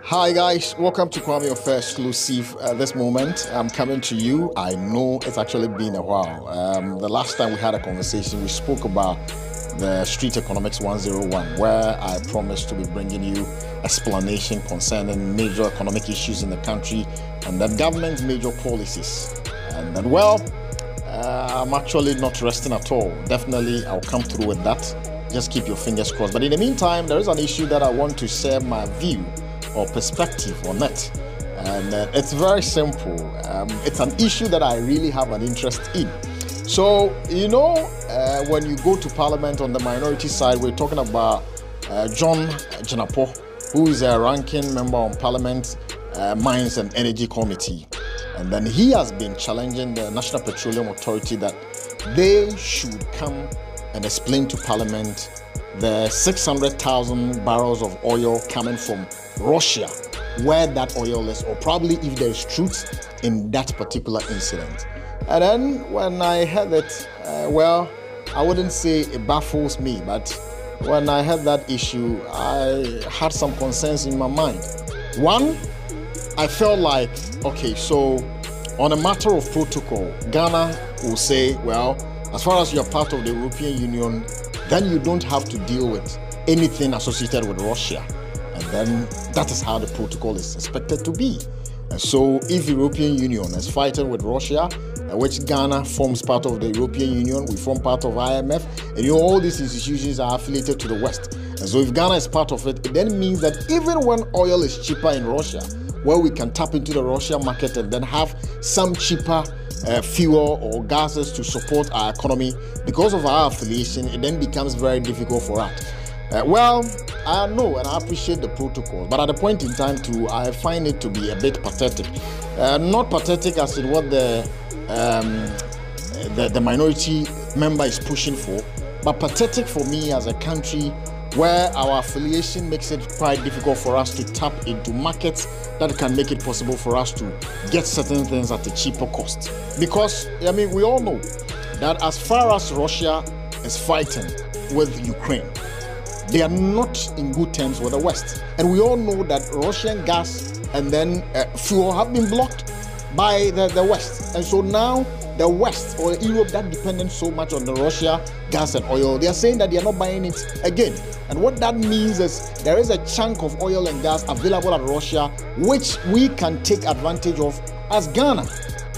Hi guys, welcome to Kwame Affair Exclusive. This moment I'm coming to you. I know it's actually been a while. The last time we had a conversation, we spoke about the Street Economics 101, where I promised to be bringing you explanation concerning major economic issues in the country and the government's major policies. And then, I'm actually not resting at all. Definitely, I'll come through with that. Just keep your fingers crossed. But in the meantime, there is an issue that I want to share my view or perspective on it, and it's very simple. It's an issue that I really have an interest in. So when you go to Parliament on the minority side, we're talking about John Jinapor, who is a ranking member on Parliament Mines and Energy Committee, and then he has been challenging the National Petroleum Authority that they should come and explain to Parliament the 600,000 barrels of oil coming from Russia, where that oil is, or probably if there is truth in that particular incident. And then when I heard it, I wouldn't say it baffles me, but when I heard that issue, I had some concerns in my mind. One, I felt like, okay, so on a matter of protocol, Ghana will say, well, as far as you're part of the European Union, then you don't have to deal with anything associated with Russia. And then that is how the protocol is expected to be. And so if the European Union is fighting with Russia, which Ghana forms part of the European Union, we form part of IMF, and all these institutions are affiliated to the West. And so if Ghana is part of it, it then means that even when oil is cheaper in Russia, where we can tap into the Russian market and then have some cheaper fuel or gases to support our economy, because of our affiliation, it then becomes very difficult for us. I know and I appreciate the protocol, but at a point in time too, I find it to be a bit pathetic. Not pathetic as in what the minority member is pushing for, but pathetic for me as a country where our affiliation makes it quite difficult for us to tap into markets that can make it possible for us to get certain things at a cheaper cost. Because, we all know that as far as Russia is fighting with Ukraine, they are not in good terms with the West. And we all know that Russian gas and then fuel have been blocked by the West. And so now the West or Europe that depended so much on the Russia gas and oil, they are saying that they are not buying it again. And what that means is there is a chunk of oil and gas available at Russia which we can take advantage of as Ghana.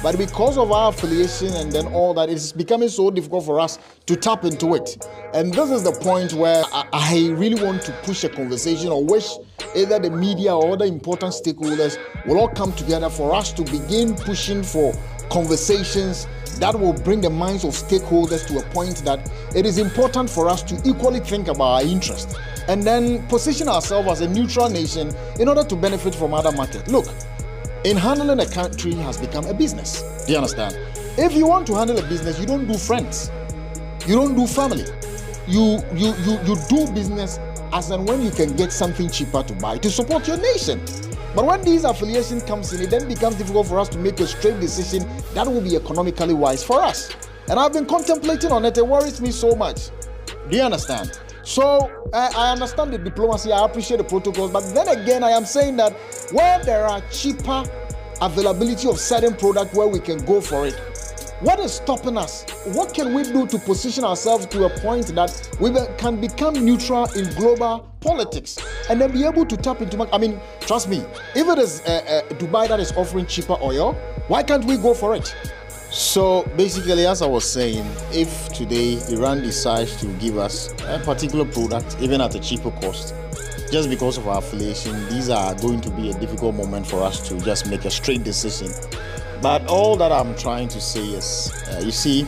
But because of our affiliation and then all that, it's becoming so difficult for us to tap into it. And this is the point where I really want to push a conversation, or wish either the media or other important stakeholders will all come together for us to begin pushing for conversations that will bring the minds of stakeholders to a point that it is important for us to equally think about our interest and then position ourselves as a neutral nation in order to benefit from other markets. Look, in handling a country has become a business. Do you understand? If you want to handle a business, you don't do friends. You don't do family. You do business as and when you can get something cheaper to buy to support your nation. But when these affiliation comes in, it then becomes difficult for us to make a straight decision that will be economically wise for us. And I've been contemplating on it. It worries me so much. Do you understand? So I understand the diplomacy, I appreciate the protocols, but then again, I am saying that where there are cheaper availability of certain product where we can go for it, what is stopping us? What can we do to position ourselves to a point that we can become neutral in global politics and then be able to tap into market? Trust me, if it is Dubai that is offering cheaper oil, why can't we go for it? So basically, as I was saying, if today Iran decides to give us a particular product, even at a cheaper cost, just because of our affiliation, these are going to be a difficult moment for us to just make a straight decision. But all that I'm trying to say is, you see,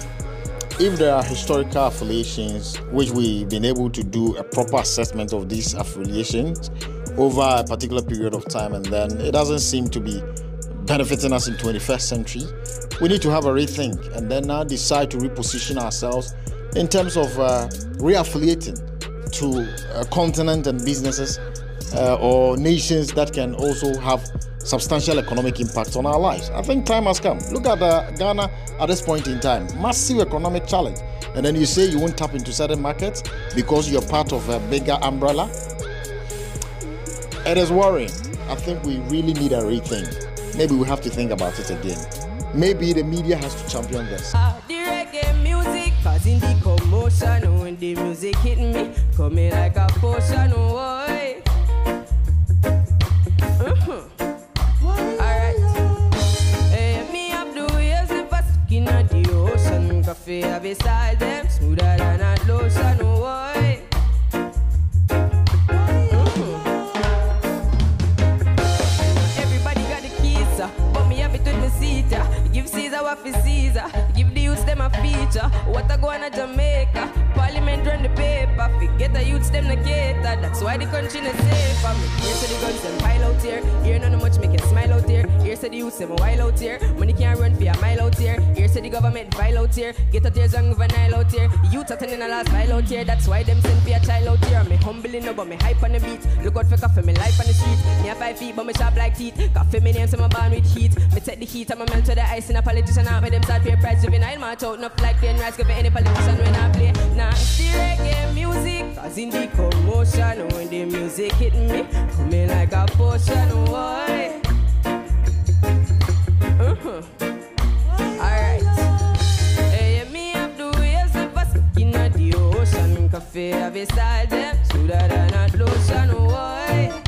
if there are historical affiliations, which we've been able to do a proper assessment of these affiliations over a particular period of time, and then it doesn't seem to be benefiting us in 21st century, we need to have a rethink and then now decide to reposition ourselves in terms of reaffiliating to a continent and businesses or nations that can also have substantial economic impact on our lives. I think time has come. Look at Ghana at this point in time. Massive economic challenge. And then you say you won't tap into certain markets because you're part of a bigger umbrella. It is worrying. I think we really need a rethink. Maybe we have to think about it again. Maybe the media has to champion this. The reggae music causing the commotion. When the music hit me, coming like a potion. Boy. Alright. Hey, me up the waves if I skin at the ocean. Coffee have a style them smoother than a lotion. Boy. Everybody got the keys, but me have it with me seat. Give Caesar what for Caesar. Give the youths them a feature. What I go on a Jamaica. Parliament run the paper. Forget the youths them the cater. That's why the country not safe. Here to the guns them pile out here. Here none much make you smile out here. Here to the youths them a while out here. Money can't run for a mile out here. Here to the government file out here. Get out here young of a Nile out here. Youth attending a last file out here. That's why them send for a child out here. Me humbling up but me hype on the beat. Look out for coffee me life on the street. Me a 5 feet but me sharp like teeth. Coffee me name so my born with heat. Me take the heat and me melt to the ice in a politician out with them start pay price juvenile march out enough like 10 rights give any politician when I play. Nah, it's the reggae music causing the commotion. When the music hit me, coming like a potion. Boy. Alright. Hey, me up the waves if I skin at the ocean. Coffee have a style them smoother than a lotion. Boy.